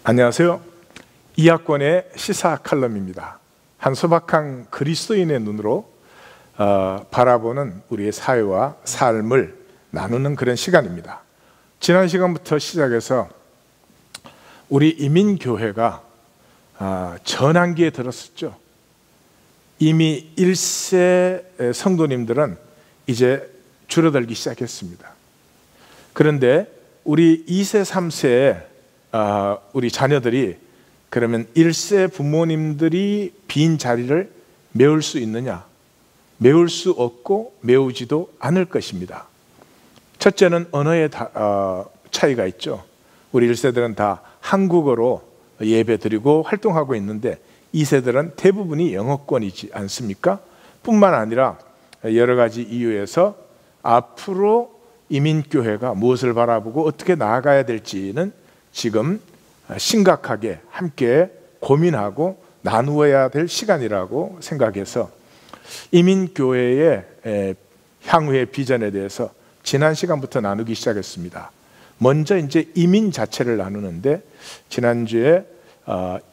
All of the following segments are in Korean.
안녕하세요. 이학권의 시사 칼럼입니다. 한 소박한 그리스도인의 눈으로 바라보는 우리의 사회와 삶을 나누는 그런 시간입니다. 지난 시간부터 시작해서 우리 이민교회가 전환기에 들었었죠. 이미 1세 성도님들은 이제 줄어들기 시작했습니다. 그런데 우리 2세, 3세에 우리 자녀들이 그러면 1세 부모님들이 빈 자리를 메울 수 있느냐? 메울 수 없고 메우지도 않을 것입니다. 첫째는 언어의 차이가 있죠. 우리 1세들은 다 한국어로 예배 드리고 활동하고 있는데 2세들은 대부분이 영어권이지 않습니까? 뿐만 아니라 여러 가지 이유에서 앞으로 이민교회가 무엇을 바라보고 어떻게 나아가야 될지는 지금 심각하게 함께 고민하고 나누어야 될 시간이라고 생각해서 이민교회의 향후의 비전에 대해서 지난 시간부터 나누기 시작했습니다. 먼저 이제 이민 자체를 나누는데 지난주에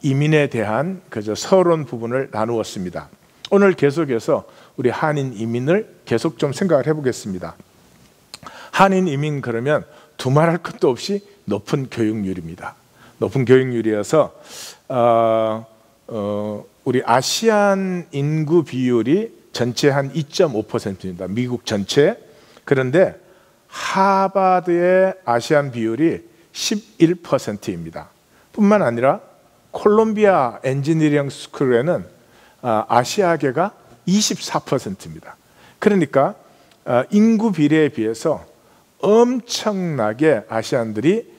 이민에 대한 서론 부분을 나누었습니다. 오늘 계속해서 우리 한인 이민을 계속 좀 생각을 해보겠습니다. 한인 이민 그러면 두말할 것도 없이 높은 교육률입니다. 높은 교육률이어서 우리 아시안 인구 비율이 전체 한 2.5%입니다. 미국 전체. 그런데 하버드의 아시안 비율이 11%입니다. 뿐만 아니라 콜롬비아 엔지니어링 스쿨에는 아시아계가 24%입니다. 그러니까 인구 비례에 비해서 엄청나게 아시안들이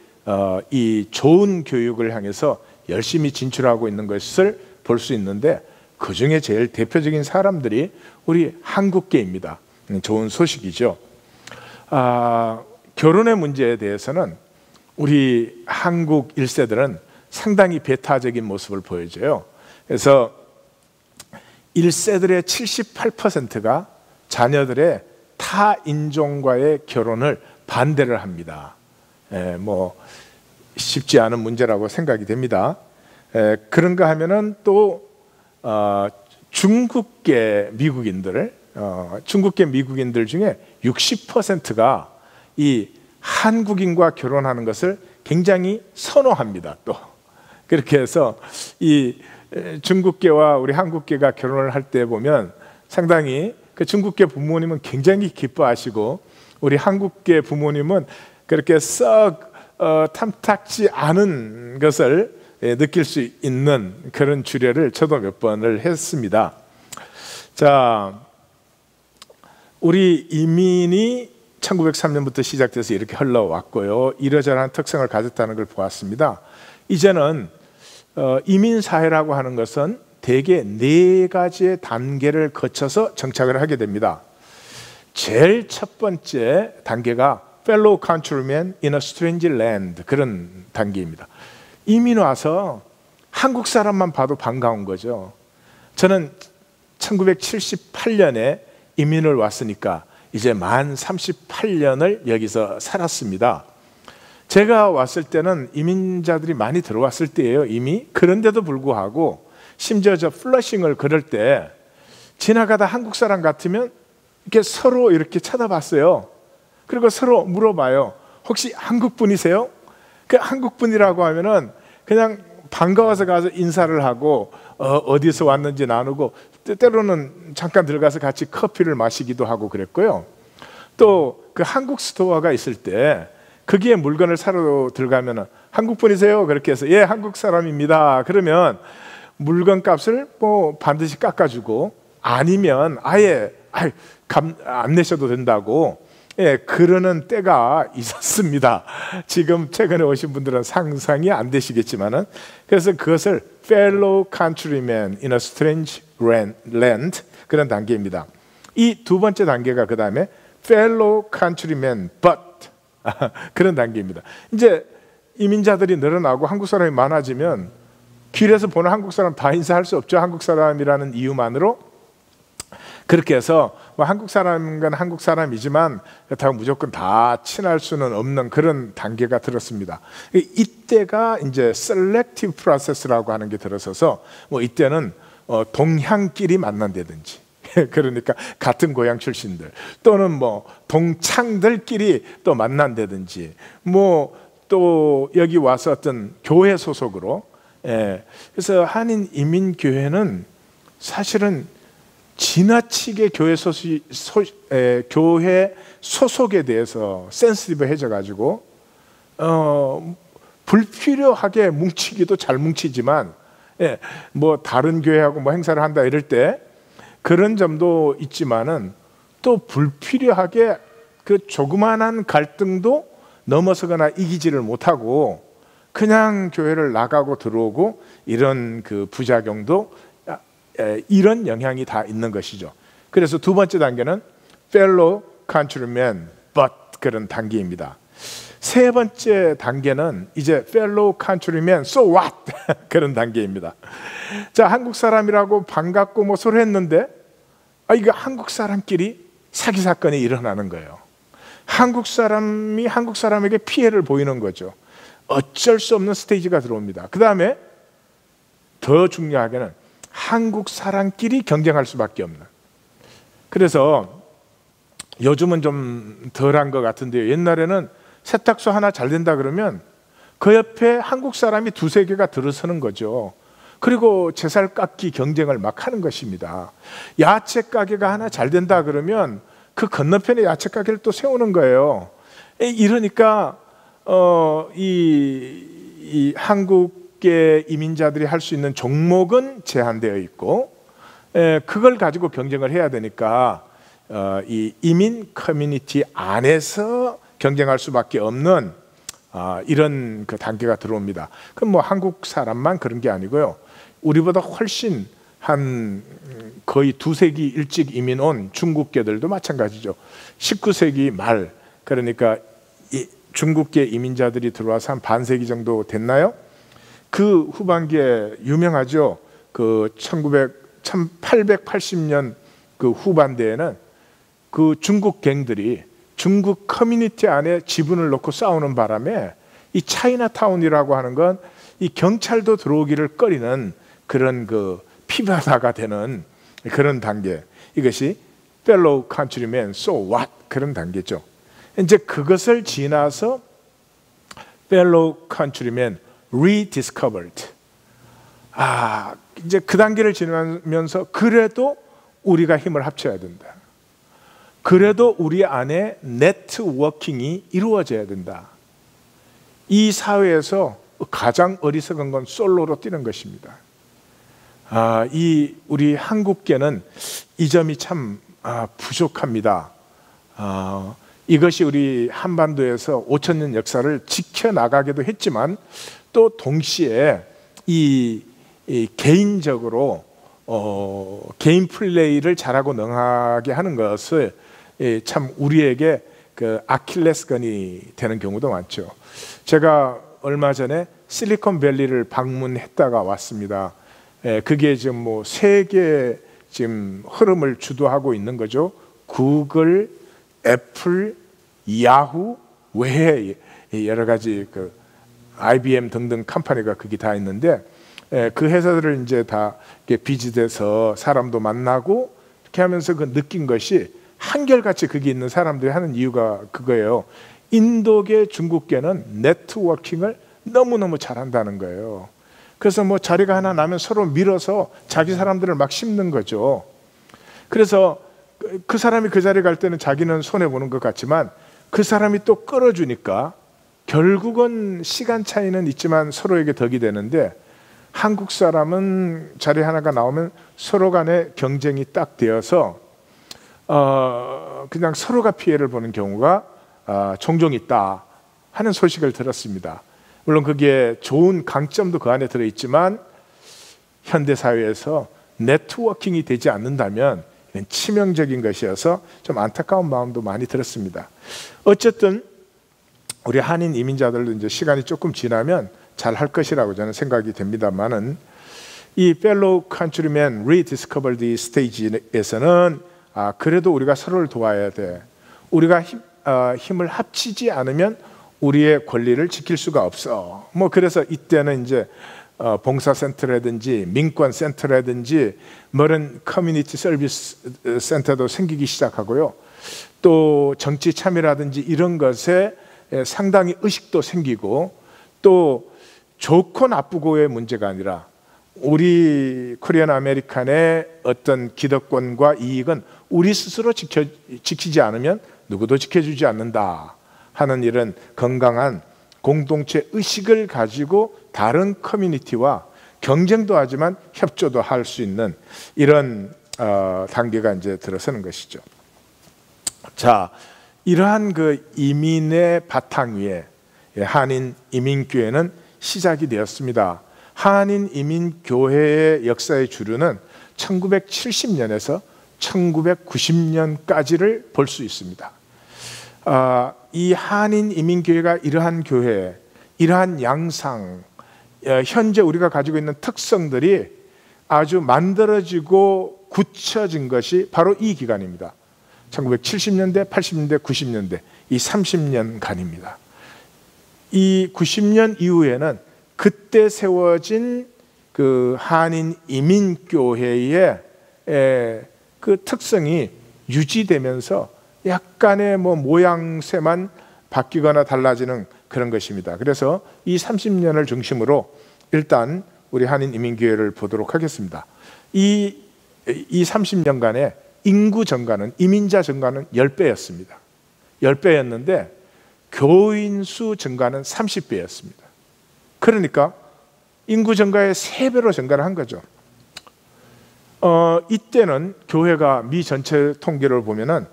이 좋은 교육을 향해서 열심히 진출하고 있는 것을 볼 수 있는데 그 중에 제일 대표적인 사람들이 우리 한국계입니다. 좋은 소식이죠. 결혼의 문제에 대해서는 우리 한국 1세들은 상당히 배타적인 모습을 보여줘요. 그래서 1세들의 78%가 자녀들의 타 인종과의 결혼을 반대를 합니다. 뭐 쉽지 않은 문제라고 생각이 됩니다. 그런가 하면은 또 중국계 미국인들 중에 60%가 이 한국인과 결혼하는 것을 굉장히 선호합니다. 또 그렇게 해서 이 중국계와 우리 한국계가 결혼을 할 때 보면 상당히 그 중국계 부모님은 굉장히 기뻐하시고 우리 한국계 부모님은 그렇게 썩 탐탁지 않은 것을 느낄 수 있는 그런 주례를 저도 몇 번을 했습니다. 자, 우리 이민이 1903년부터 시작돼서 이렇게 흘러왔고요. 이러저러한 특성을 가졌다는 걸 보았습니다. 이제는 이민사회라고 하는 것은 대개 4가지의 단계를 거쳐서 정착을 하게 됩니다. 제일 첫 번째 단계가 fellow countrymen in a strange land, 그런 단계입니다. 이민 와서 한국 사람만 봐도 반가운 거죠. 저는 1978년에 이민을 왔으니까 이제 만 38년을 여기서 살았습니다. 제가 왔을 때는 이민자들이 많이 들어왔을 때예요, 이미. 그런데도 불구하고 심지어 저 플러싱을 걸을 때 지나가다 한국 사람 같으면 이렇게 서로 이렇게 쳐다봤어요. 그리고 서로 물어봐요. 혹시 한국 분이세요? 그 한국 분이라고 하면은 그냥 반가워서 가서 인사를 하고 어디서 왔는지 나누고 때로는 잠깐 들어가서 같이 커피를 마시기도 하고 그랬고요. 또 그 한국 스토어가 있을 때 거기에 물건을 사러 들어가면은 한국 분이세요? 그렇게 해서 예, 한국 사람입니다. 그러면 물건 값을 뭐 반드시 깎아주고 아니면 아예 안 내셔도 된다고 그러는 때가 있었습니다. 지금 최근에 오신 분들은 상상이 안 되시겠지만은 그래서 그것을 fellow countrymen in a strange land, 그런 단계입니다. 이 두 번째 단계가 그 다음에 fellow countrymen but 그런 단계입니다. 이제 이민자들이 늘어나고 한국 사람이 많아지면 길에서 보는 한국 사람 다 인사할 수 없죠. 한국 사람이라는 이유만으로. 그렇게 해서 뭐 한국 사람은 한국 사람이지만 그렇다고 무조건 다 친할 수는 없는 그런 단계가 들었습니다. 이때가 이제 selective process라고 하는 게 들어서서 뭐 이때는 동향끼리 만난다든지 그러니까 같은 고향 출신들 또는 뭐 동창들끼리 또 만난다든지 뭐 또 여기 와서 어떤 교회 소속으로 그래서 한인 이민교회는 사실은 지나치게 교회 소속에 대해서 센시티브해져 가지고 불필요하게 뭉치기도 잘 뭉치지만 뭐 다른 교회하고 뭐 행사를 한다 이럴 때 그런 점도 있지만은 또 불필요하게 그 조그만한 갈등도 넘어서거나 이기지를 못하고 그냥 교회를 나가고 들어오고 이런 그 부작용도 이런 영향이 다 있는 것이죠. 그래서 두 번째 단계는 fellow countrymen but 그런 단계입니다. 세 번째 단계는 이제 fellow countrymen so what 그런 단계입니다. 자, 한국 사람이라고 반갑고 뭐 서로 했는데 이거 한국 사람끼리 사기 사건이 일어나는 거예요. 한국 사람이 한국 사람에게 피해를 보이는 거죠. 어쩔 수 없는 스테이지가 들어옵니다. 그 다음에 더 중요하게는 한국 사람끼리 경쟁할 수밖에 없는. 그래서 요즘은 좀 덜한 것 같은데요. 옛날에는 세탁소 하나 잘 된다 그러면 그 옆에 한국 사람이 두세 개가 들어서는 거죠. 그리고 제살 깎기 경쟁을 막 하는 것입니다. 야채 가게가 하나 잘 된다 그러면 그 건너편에 야채 가게를 또 세우는 거예요. 이러니까 이 한국계 이민자들이 할 수 있는 종목은 제한되어 있고 그걸 가지고 경쟁을 해야 되니까 이 이민 커뮤니티 안에서 경쟁할 수밖에 없는 이런 그 단계가 들어옵니다. 그럼 뭐 한국 사람만 그런 게 아니고요. 우리보다 훨씬 한 거의 2세기 일찍 이민 온 중국계들도 마찬가지죠. 19세기 말 그러니까 중국계 이민자들이 들어와서 한 반세기 정도 됐나요? 그 후반기에 유명하죠. 그 1880년 그 후반대에는 그 중국 갱들이 중국 커뮤니티 안에 지분을 놓고 싸우는 바람에 이 차이나타운이라고 하는 건 이 경찰도 들어오기를 꺼리는 그런 그 피바다가 되는 그런 단계. 이것이 fellow countrymen so what 그런 단계죠. 이제 그것을 지나서 fellow countrymen rediscovered. 이제 그 단계를 지나면서 그래도 우리가 힘을 합쳐야 된다. 그래도 우리 안에 네트워킹이 이루어져야 된다. 이 사회에서 가장 어리석은 건 솔로로 뛰는 것입니다. 이 우리 한국계는 이 점이 참 부족합니다. 이것이 우리 한반도에서 5,000년 역사를 지켜나가기도 했지만 또 동시에 이 개인적으로 개인 플레이를 잘하고 능하게 하는 것을 참 우리에게 그 아킬레스건이 되는 경우도 많죠. 제가 얼마 전에 실리콘밸리를 방문했다가 왔습니다. 그게 지금 뭐 세계 지금 흐름을 주도하고 있는 거죠. 구글, 애플, 야후 외에 여러 가지 그 IBM 등등 컴퍼니가 거기 다 있는데 그 회사들을 이제 다 비즈돼서 사람도 만나고 이렇게 하면서 그 느낀 것이 한결같이 거기 있는 사람들이 하는 이유가 그거예요. 인도계, 중국계는 네트워킹을 너무너무 잘한다는 거예요. 그래서 뭐 자리가 하나 나면 서로 밀어서 자기 사람들을 막 심는 거죠. 그래서 그 사람이 그 자리 갈 때는 자기는 손해보는 것 같지만 그 사람이 또 끌어주니까 결국은 시간 차이는 있지만 서로에게 덕이 되는데 한국 사람은 자리 하나가 나오면 서로 간에 경쟁이 딱 되어서 그냥 서로가 피해를 보는 경우가 종종 있다 하는 소식을 들었습니다. 물론 그게 좋은 강점도 그 안에 들어있지만 현대사회에서 네트워킹이 되지 않는다면 치명적인 것이어서 좀 안타까운 마음도 많이 들었습니다. 어쨌든 우리 한인 이민자들도 이제 시간이 조금 지나면 잘 할 것이라고 저는 생각이 됩니다만은 이 fellow countrymen rediscovered stage에서는 그래도 우리가 서로를 도와야 돼. 우리가 힘을 합치지 않으면 우리의 권리를 지킬 수가 없어. 그래서 이때는 이제 봉사센터라든지 민권센터라든지 모든 커뮤니티 서비스 센터도 생기기 시작하고요. 또 정치 참여라든지 이런 것에 상당히 의식도 생기고, 또 좋고 나쁘고의 문제가 아니라 우리 코리안 아메리칸의 어떤 기득권과 이익은 우리 스스로 지키지 않으면 누구도 지켜주지 않는다 하는 이런 건강한 공동체 의식을 가지고 다른 커뮤니티와 경쟁도 하지만 협조도 할 수 있는 이런 단계가 이제 들어서는 것이죠. 자, 이러한 그 이민의 바탕 위에 한인 이민교회는 시작이 되었습니다. 한인 이민교회의 역사의 주류는 1970년에서 1990년까지를 볼 수 있습니다. 이 한인 이민교회가 이러한 교회, 이러한 양상, 현재 우리가 가지고 있는 특성들이 아주 만들어지고 굳혀진 것이 바로 이 기간입니다. 1970년대, 80년대, 90년대 이 30년간입니다. 이 90년 이후에는 그때 세워진 그 한인 이민교회의 그 특성이 유지되면서 약간의 모양새만 바뀌거나 달라지는 그런 것입니다. 그래서 이 30년을 중심으로 일단 우리 한인 이민교회를 보도록 하겠습니다. 이 30년간의 인구 증가는, 이민자 증가는 10배였습니다. 10배였는데 교인 수 증가는 30배였습니다. 그러니까 인구 증가의 3배로 증가를 한 거죠. 이때는 교회가 미 전체 통계를 보면은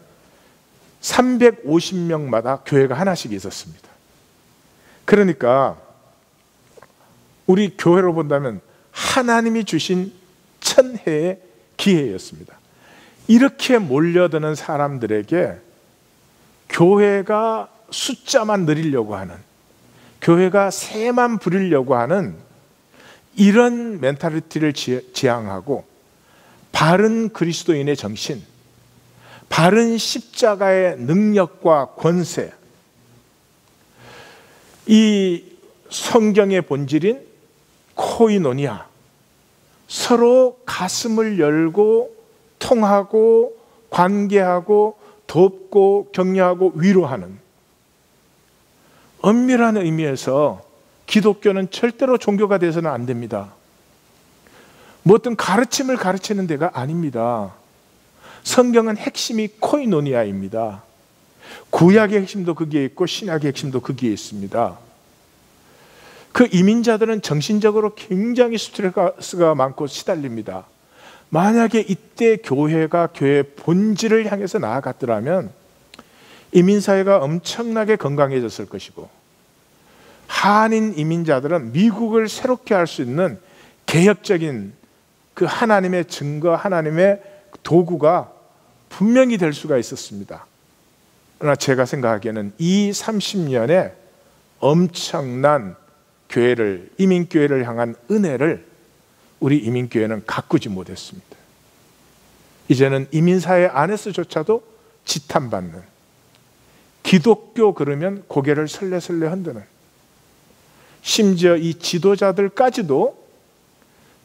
350명마다 교회가 하나씩 있었습니다. 그러니까 우리 교회로 본다면 하나님이 주신 천혜의 기회였습니다. 이렇게 몰려드는 사람들에게 교회가 숫자만 늘리려고 하는, 교회가 새만 부리려고 하는 이런 멘탈리티를 지향하고 바른 그리스도인의 정신, 바른 십자가의 능력과 권세, 이 성경의 본질인 코이노니아, 서로 가슴을 열고 통하고 관계하고 돕고 격려하고 위로하는, 엄밀한 의미에서 기독교는 절대로 종교가 돼서는 안 됩니다. 어떤 가르침을 가르치는 데가 아닙니다. 성경은 핵심이 코이노니아입니다. 구약의 핵심도 거기에 있고 신약의 핵심도 거기에 있습니다. 그 이민자들은 정신적으로 굉장히 스트레스가 많고 시달립니다. 만약에 이때 교회가 교회의 본질을 향해서 나아갔더라면 이민사회가 엄청나게 건강해졌을 것이고, 한인 이민자들은 미국을 새롭게 할 수 있는 개혁적인 그 하나님의 증거, 하나님의 도구가 분명히 될 수가 있었습니다. 그러나 제가 생각하기에는 이 30년의 엄청난 교회를, 이민교회를 향한 은혜를 우리 이민교회는 가꾸지 못했습니다. 이제는 이민사회 안에서조차도 지탄받는, 기독교 그러면 고개를 설레설레 흔드는, 심지어 이 지도자들까지도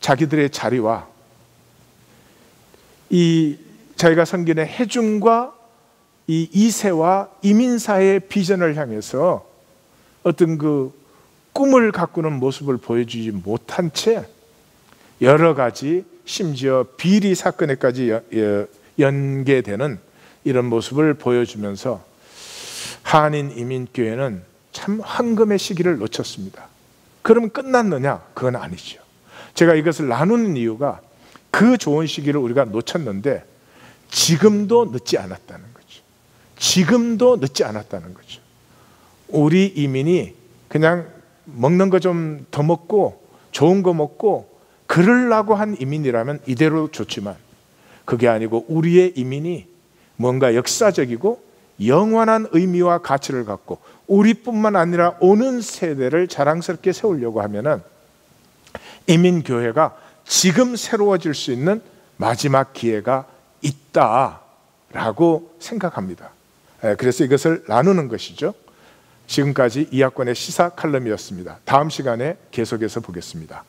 자기들의 자리와 이 자기가 섬기는 해중과 이 이세와 이민사회의 비전을 향해서 어떤 그 꿈을 가꾸는 모습을 보여주지 못한 채 여러 가지, 심지어 비리 사건에까지 연계되는 이런 모습을 보여주면서 한인 이민교회는 참 황금의 시기를 놓쳤습니다. 그러면 끝났느냐? 그건 아니죠. 제가 이것을 나누는 이유가 그 좋은 시기를 우리가 놓쳤는데 지금도 늦지 않았다는 거죠. 지금도 늦지 않았다는 거죠. 우리 이민이 그냥 먹는 거 좀 더 먹고 좋은 거 먹고 그러려고 한 이민이라면 이대로 좋지만, 그게 아니고 우리의 이민이 뭔가 역사적이고 영원한 의미와 가치를 갖고 우리뿐만 아니라 오는 세대를 자랑스럽게 세우려고 하면은 이민교회가 지금 새로워질 수 있는 마지막 기회가 있다. 라고 생각합니다. 그래서 이것을 나누는 것이죠. 지금까지 이학권의 시사 칼럼이었습니다. 다음 시간에 계속해서 보겠습니다.